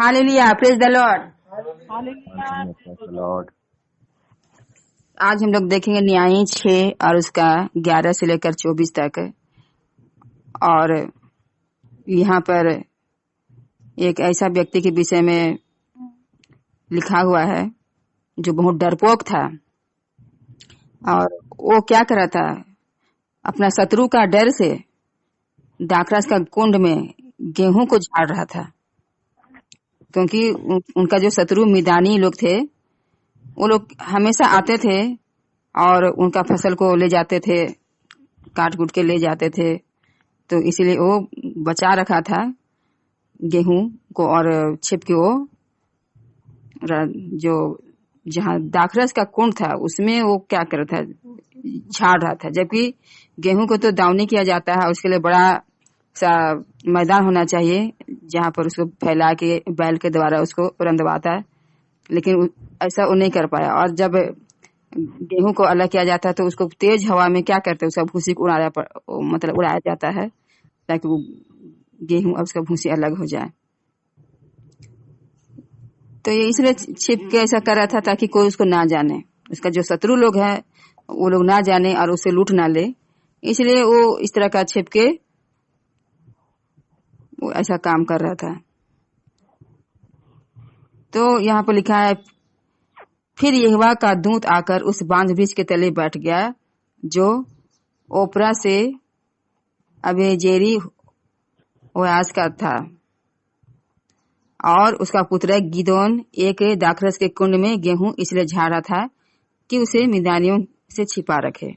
Hallelujah, praise the Lord. Hallelujah. Praise the Lord. आज हम लोग देखेंगे न्यायी 6 और उसका 11 से लेकर 24 तक। और यहाँ पर एक ऐसा व्यक्ति के विषय में लिखा हुआ है जो बहुत डरपोक था, और वो क्या कर रहा था, अपना शत्रु का डर से दाखरस का कुंड में गेहूं को झाड़ रहा था, क्योंकि उनका जो शत्रु मिदानी लोग थे, वो लोग हमेशा आते थे और उनका फसल को ले जाते थे, काट कूट के ले जाते थे। तो इसीलिए वो बचा रखा था गेहूं को, और छिप के वो जो जहाँ दाखरस का कुंड था उसमें वो क्या कर रहा था, झाड़ रहा था। जबकि गेहूं को तो दावनी किया जाता है, उसके लिए बड़ा सा मैदान होना चाहिए जहाँ पर उसको फैला के बैल के द्वारा उसको रंधवाता है, लेकिन ऐसा वो नहीं कर पाया। और जब गेहूं को अलग किया जाता है तो उसको तेज हवा में क्या करते हैं, उसका भूसी को उड़ाया जाता है, ताकि वो गेहूं अब उसका भूसी अलग हो जाए। तो ये इसलिए छिप के ऐसा कर रहा था ताकि कोई उसको ना जाने, उसका जो शत्रु लोग है वो लोग ना जाने और उसे लूट ना ले। इसलिए वो इस तरह का छिप के वो ऐसा काम कर रहा था। तो यहाँ पर लिखा है, फिर यहोवा का दूत आकर उस बांज वृक्ष के तले बैठ गया जो ओपरा से अबेजेरी ओयास का था, और उसका पुत्र गिदोन एक दाखरस के कुंड में गेहूं इसलिए झाड़ रहा था कि उसे मिदानियों से छिपा रखे।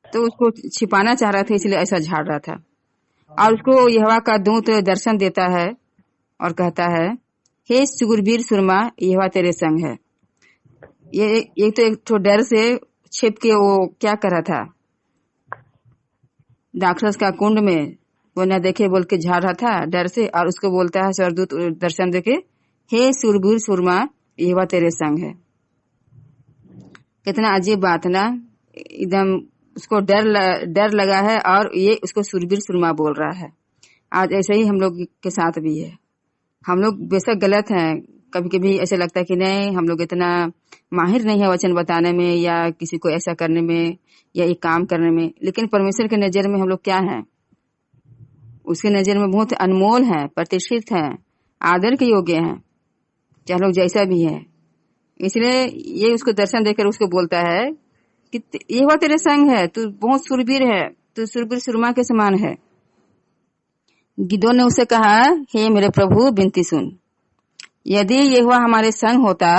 तो उसको छिपाना चाह रहा था, इसलिए ऐसा झाड़ रहा था। और उसको यहोवा का दूत दर्शन देता है और कहता है, हे सुगुरवीर सुरमा, यहोवा तेरे संग है। ये तो एक डर से छिप के वो क्या कर रहा था, दाखरस का कुंड में वो न देखे बोल के झाड़ रहा था डर से। और उसको बोलता है स्वर्गदूत दर्शन देके, हे सुरवीर सुरमा, यहोवा तेरे संग है। कितना अजीब बात ना, एकदम उसको डर लगा है और ये उसको सुरवीर सुरमा बोल रहा है। आज ऐसे ही हम लोग के साथ भी है। हम लोग बेशक गलत हैं, कभी कभी ऐसा लगता है कि नहीं, हम लोग इतना माहिर नहीं है वचन बताने में या किसी को ऐसा करने में या एक काम करने में, लेकिन परमेश्वर के नजर में हम लोग क्या हैं, उसके नजर में बहुत अनमोल है, प्रतिष्ठित है, आदर के योग्य हैं, चाहे लोग जैसा भी है। इसलिए ये उसको दर्शन देकर उसको बोलता है कि यहोवा तेरे संग है, तू बहुत सुरवीर है, तू सुरवीर सुरमा के समान है। गिदोन ने उसे कहा, हे मेरे प्रभु, विनती सुन, यदि यहोवा हमारे संग होता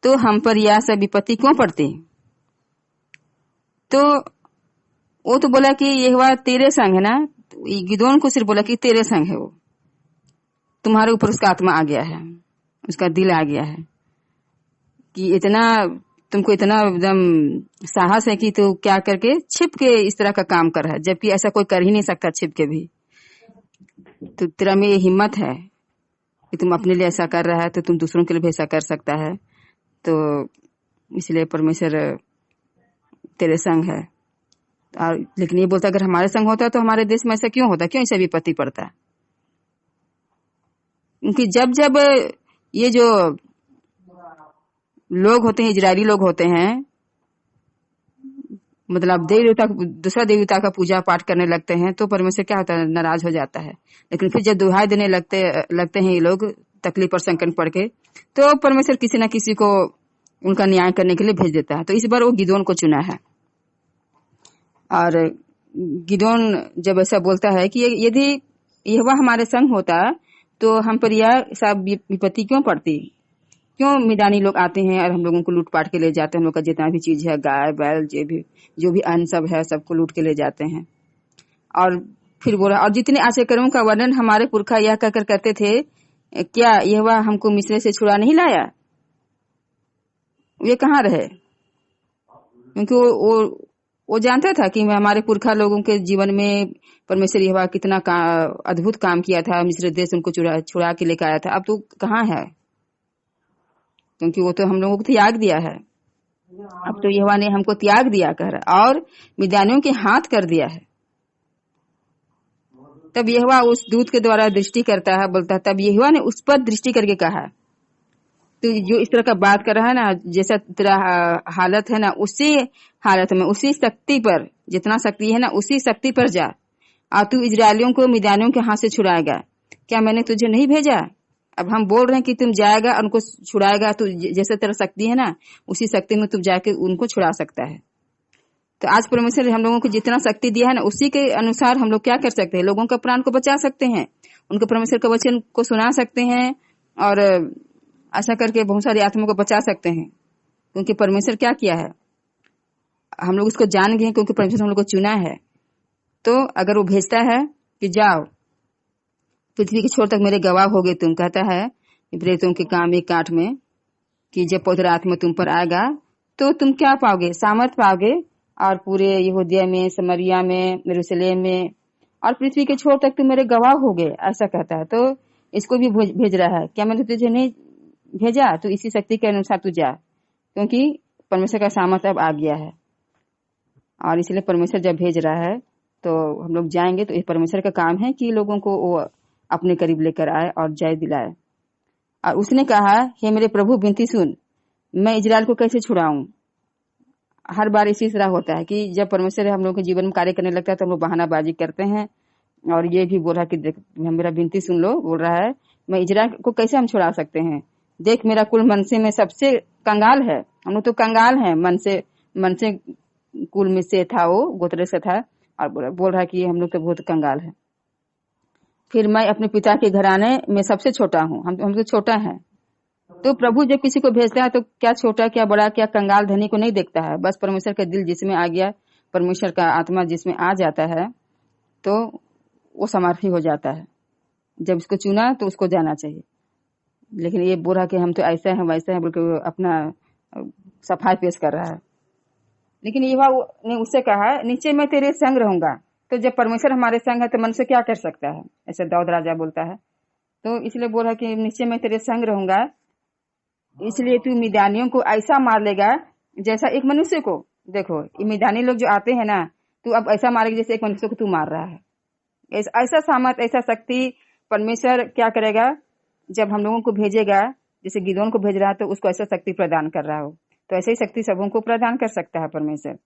तो हम पर यह सब विपत्ति क्यों पड़ती। तो वो तो बोला कि यहोवा तेरे संग है ना, गिदोन को सिर्फ बोला कि तेरे संग है, वो तुम्हारे ऊपर उसका आत्मा आ गया है, उसका दिल आ गया है कि इतना तुमको इतना एकदम साहस है कि तू क्या करके छिप के इस तरह का काम कर रहा है, जबकि ऐसा कोई कर ही नहीं सकता छिप के भी। तो तेरा में ये हिम्मत है कि तुम अपने लिए ऐसा कर रहा है, तो तुम दूसरों के लिए भी ऐसा कर सकता है। तो इसलिए परमेश्वर तेरे संग है। और लेकिन ये बोलता, अगर हमारे संग होता तो हमारे देश में ऐसा क्यों होता, क्यों ऐसा विपत्ति पड़ता। क्योंकि जब जब ये जो लोग होते हैं, इजरायली लोग होते हैं, मतलब देवी देवता दूसरा देवी देवता का पूजा पाठ करने लगते हैं, तो परमेश्वर क्या होता है, नाराज हो जाता है। लेकिन फिर जब दुहाई देने लगते हैं ये लोग तकलीफ और संकट पड़ के, तो परमेश्वर किसी न किसी को उनका न्याय करने के लिए भेज देता है। तो इस बार वो गिदोन को चुना है। और गिदोन जब ऐसा बोलता है कि यदि यहोवा हमारे संग होता तो हम पर यह सब विपत्ति क्यों पड़ती, क्यों मिदानी लोग आते हैं और हम लोगों को लूट पाट के ले जाते हैं, हम लोग का जितना भी चीज है, गाय बैल जो भी अन्न सब है, सबको लूट के ले जाते हैं। और फिर बोला, और जितने आश्चर्यों का वर्णन हमारे पुरखा यह कहकर करते थे, क्या यहोवा हमको मिस्र से छुड़ा नहीं लाया। ये कहाँ रहे, क्योंकि वो जानता था कि हमारे पुरखा लोगों के जीवन में परमेश्वर यहोवा कितना अद्भुत काम किया था, मिस्र देश उनको छुड़ा के लेकर आया था। अब तो कहाँ है, क्योंकि वो तो हम लोगों को त्याग दिया है। अब तो यहोवा ने हमको त्याग दिया कर और मिद्यानियों के हाथ कर दिया है। तब यहोवा उस दूत के द्वारा दृष्टि करता है, बोलता है, तब यहोवा ने उस पर दृष्टि करके कहा, तो जो इस तरह का बात कर रहा है ना, जैसा तेरा हालत है ना, उसी हालत में, उसी शक्ति पर, जितना शक्ति है ना, उसी शक्ति पर जा, और तू इजरायलियों को मिद्यानियों के हाथ से छुड़ाएगा। क्या मैंने तुझे नहीं भेजा? अब हम बोल रहे हैं कि तुम जाएगा और उनको छुड़ाएगा, तो जैसे तेरा शक्ति है ना, उसी शक्ति में तुम जाके उनको छुड़ा सकता है। तो आज परमेश्वर ने हम लोगों को जितना शक्ति दिया है ना, उसी के अनुसार हम लोग क्या कर सकते हैं? लोगों का प्राण को बचा सकते हैं, उनको परमेश्वर का वचन को सुना सकते हैं, और ऐसा करके बहुत सारी आत्माओं को बचा सकते हैं। क्योंकि परमेश्वर क्या किया है, हम लोग उसको जान गए हैं, क्योंकि परमेश्वर हम लोग को चुना है। तो अगर वो भेजता है कि जाओ पृथ्वी के छोर तक मेरे गवाह हो गए तुम, कहता है प्रेरितों के काम 1:8 में कि जब पवित्र आत्मा तुम पर आएगा तो तुम क्या पाओगे? सामर्थ पाओगे, और पूरे यहूदिया में, समरिया में, यरूशलेम में और पृथ्वी के छोर तक तुम मेरे गवाह हो गए, ऐसा कहता है। तो इसको भी भेज रहा है। क्या मैंने तुझे नहीं भेजा? तो इसी शक्ति के अनुसार तू जा, क्योंकि परमेश्वर का सामर्थ्य अब आ गया है। और इसलिए परमेश्वर जब भेज रहा है तो हम लोग जाएंगे। तो ये परमेश्वर का काम है कि लोगों को वो अपने करीब लेकर आए और जय दिलाए। और उसने कहा, हे मेरे प्रभु विनती सुन, मैं इजराइल को कैसे छुड़ाऊं? हर बार इसी तरह होता है कि जब परमेश्वर हम लोग के जीवन में कार्य करने लगता है तो हम लोग बहानाबाजी करते हैं। और ये भी बोल रहा है कि देख, मेरा विनती सुन लो, बोल रहा है मैं इजराइल को कैसे हम छुड़ा सकते हैं? देख, मेरा कुल मनसे में सबसे कंगाल है। हम लोग तो कंगाल हैं, मनसे कुल में से था, वो गोत्र से था, और बोल रहा है कि हम लोग तो बहुत कंगाल है। फिर मैं अपने पिता के घराने में सबसे छोटा हूँ, हम तो छोटा है। तो प्रभु जब किसी को भेजता है तो क्या छोटा, क्या बड़ा, क्या कंगाल, धनी को नहीं देखता है। बस परमेश्वर का दिल जिसमें आ गया, परमेश्वर का आत्मा जिसमें आ जाता है, तो वो समर्थी हो जाता है। जब इसको चुना तो उसको जाना चाहिए। लेकिन ये बोल रहा कि हम तो ऐसा है वैसा है, बल्कि अपना सफाई पेश कर रहा है। लेकिन यहोवा ने उससे कहा, नीचे मैं तेरे संग रहूंगा। तो जब परमेश्वर हमारे संग है तो मनुष्य क्या कर सकता है? ऐसे दाऊद राजा बोलता है। तो इसलिए बोल रहा कि नीचे मैं तेरे संग रहूंगा, इसलिए तू मिद्यानियों को ऐसा मार लेगा जैसा एक मनुष्य को। देखो, ये मिद्यानी लोग जो आते हैं ना, तू अब ऐसा मारेगा जैसे एक मनुष्य को तू मार रहा है। ऐसा सामर्थ, ऐसा शक्ति परमेश्वर क्या करेगा जब हम लोगों को भेजेगा। जैसे गिदोन को भेज रहा है तो उसको ऐसा शक्ति प्रदान कर रहा हो, तो ऐसे ही शक्ति सबों को प्रदान कर सकता है परमेश्वर,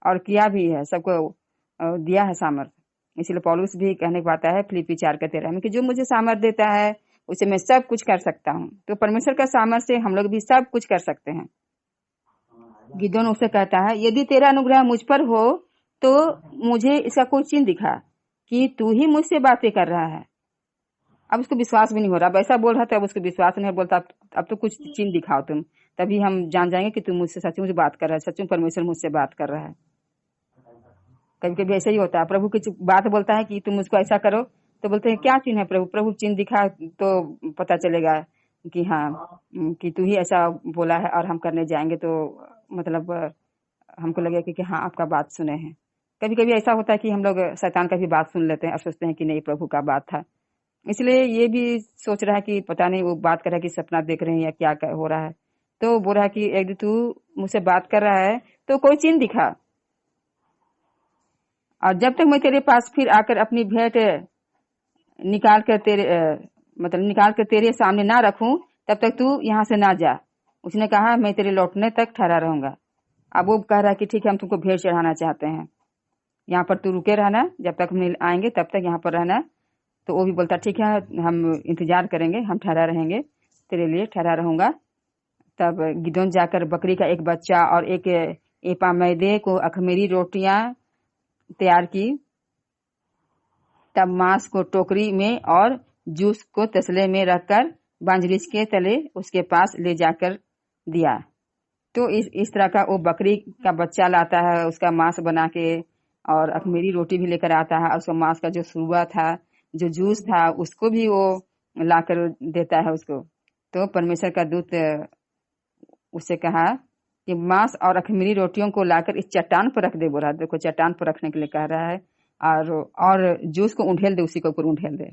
और किया भी है, सबको दिया है सामर्थ। इसलिए पौलुस भी कहने को आता है फिलिप्पी 4:13 में कि जो मुझे सामर्थ देता है उसे मैं सब कुछ कर सकता हूँ। तो परमेश्वर का सामर्थ से हम लोग भी सब कुछ कर सकते हैं। गिदोन उससे कहता है, यदि तेरा अनुग्रह मुझ पर हो तो मुझे इसका कोई चिन्ह दिखा कि तू ही मुझसे बातें कर रहा है। अब उसको विश्वास भी नहीं हो रहा। अब ऐसा बोल रहा था, अब उसको विश्वास नहीं बोलता, अब तो कुछ चिन्ह दिखाओ तुम, तभी हम जान जाएंगे कि तुम मुझसे सचमुच बात कर रहा है, सचमुच परमेश्वर मुझसे बात कर रहा है। कभी कभी ऐसा ही होता है, प्रभु की बात बोलता है कि तुम मुझको ऐसा करो, तो बोलते हैं क्या चिन्ह है प्रभु? प्रभु चिन्ह दिखा तो पता चलेगा कि हाँ, कि तू ही ऐसा बोला है और हम करने जाएंगे, तो मतलब हमको लगेगा कि हाँ आपका बात सुने हैं। कभी कभी ऐसा होता है कि हम लोग शैतान का भी बात सुन लेते हैं और सोचते हैं कि नहीं प्रभु का बात था। इसलिए ये भी सोच रहा है कि पता नहीं वो बात कर रहा है कि सपना देख रहे हैं या क्या हो रहा है। तो बोल रहा है कि यदि तू मुझसे बात कर रहा है तो कोई चिन्ह दिखा, और जब तक मैं तेरे पास फिर आकर अपनी भेंट निकाल कर तेरे सामने ना रखूं, तब तक तू यहाँ से ना जा। उसने कहा, मैं तेरे लौटने तक ठहरा रहूंगा। अब वो कह रहा है कि ठीक है, हम तुमको भेंट चढ़ाना चाहते हैं, यहाँ पर तू रुके रहना, जब तक हम आएंगे तब तक यहाँ पर रहना। तो वो भी बोलता ठीक है, हम इंतजार करेंगे, हम ठहरा रहेंगे, तेरे लिए ठहरा रहूंगा। तब गिदोन जाकर बकरी का एक बच्चा और एक एपा मैदे को अखमीरी रोटियां तैयार की। तब मांस को टोकरी में और जूस को तसले में रखकर बांजरीच के तले उसके पास ले जाकर दिया। तो इस तरह का वो बकरी का बच्चा लाता है, उसका मांस बना के, और अखमीरी रोटी भी लेकर आता है, और उसका मांस का जो सुबह था, जो जूस था, उसको भी वो लाकर देता है उसको। तो परमेश्वर का दूत उससे कहा कि मांस और अखमीरी रोटियों को लाकर इस चट्टान पर रख दे। बोला, देखो चट्टान पर रखने के लिए कह रहा है, और जूस को उंडेल दे, उसी के ऊपर उंडेल दे।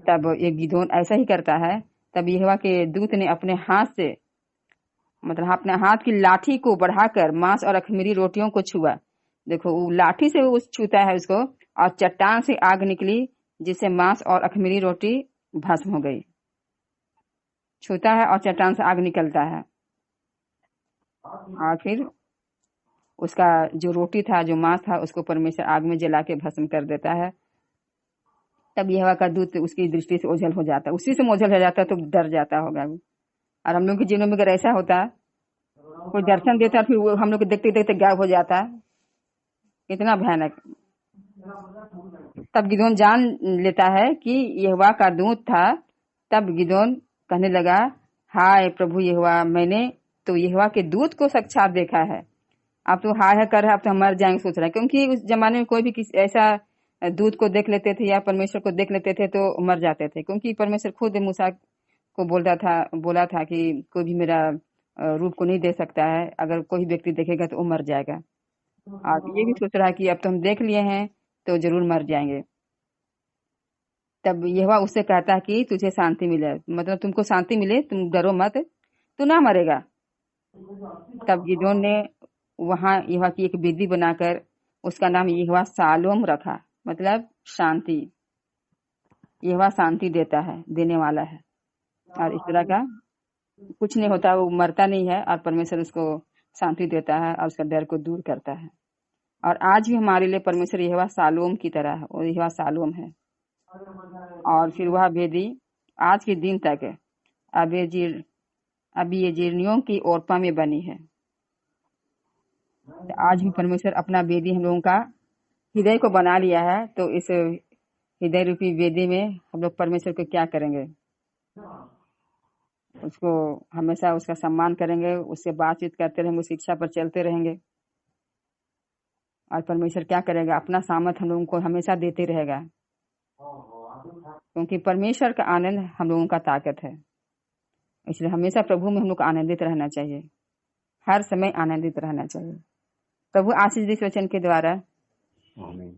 तब ये गिदोन ऐसा ही करता है। तब यहोवा के दूत ने अपने हाथ से, मतलब अपने हाथ की लाठी को बढ़ाकर मांस और अखमीरी रोटियों को छुआ। देखो वो लाठी से वो छूता है उसको, और चट्टान से आग निकली जिससे मांस और अखमीरी रोटी भस्म हो गई। छूता है और चट्टान से आग निकलता है, और फिर उसका जो रोटी था, जो मांस था, उसको परमेश्वर आग में जला के भस्म कर देता है। तब यहोवा का दूत उसकी दृष्टि से ओझल हो जाता है, उसी से ओझल हो जाता है, तो डर जाता होगा वो। और हम लोग के जीवन में अगर ऐसा होता, कोई दर्शन देता है, फिर वो हम लोग को देखते देखते गायब हो जाता है, कितना भयानक। तब गिदोन जान लेता है कि यहोवा का दूत था। तब गिदोन कहने लगा, हाय प्रभु यहोवा, मैंने तो यहोवा के दूत को साक्षात देखा है। अब तो हाय है कर रहा है, अब तो हम मर जाएंगे सोच रहा है, क्योंकि उस जमाने में कोई भी किसी ऐसा दूत को देख लेते थे या परमेश्वर को देख लेते थे तो मर जाते थे, क्योंकि परमेश्वर खुद मूसा को बोला था कि कोई भी मेरा रूप को नहीं दे सकता है, अगर कोई व्यक्ति देखेगा तो वो मर जाएगा। और ये भी सोच रहा है कि अब तो हम देख लिए हैं तो जरूर मर जाएंगे। तब यहोवा उससे कहता है कि तुझे शांति मिले, मतलब तुमको शांति मिले, तुम डरो मत, तू ना मरेगा। तब गिदोन ने वहां यहोवा की एक वेदी बनाकर उसका नाम यहोवा शालोम रखा, मतलब शांति। यहोवा शांति देता है, देने वाला है, और इस तरह का कुछ नहीं होता, वो मरता नहीं है, और परमेश्वर उसको शांति देता है और उसका डर को दूर करता है। और आज भी हमारे लिए परमेश्वर यहोवा शालोम की तरह है, वो यहोवा शालोम है। और फिर वह वेदी आज के दिन तक अबीजेरियों की ओरपा में बनी है। तो आज भी परमेश्वर अपना वेदी हम लोगों का हृदय को बना लिया है, तो इस हृदय रूपी वेदी में हम लोग परमेश्वर को क्या करेंगे? उसको हमेशा उसका सम्मान करेंगे, उससे बातचीत करते रहेंगे, उसकी इच्छा पर चलते रहेंगे। और परमेश्वर क्या करेगा? अपना सामर्थ हम लोगों को हमेशा देते रहेगा, क्योंकि परमेश्वर का आनंद हम लोगों का ताकत है। इसलिए हमेशा प्रभु में हम लोग को आनंदित रहना चाहिए, हर समय आनंदित रहना चाहिए। प्रभु आशीष दे इस वचन के द्वारा। आमीन।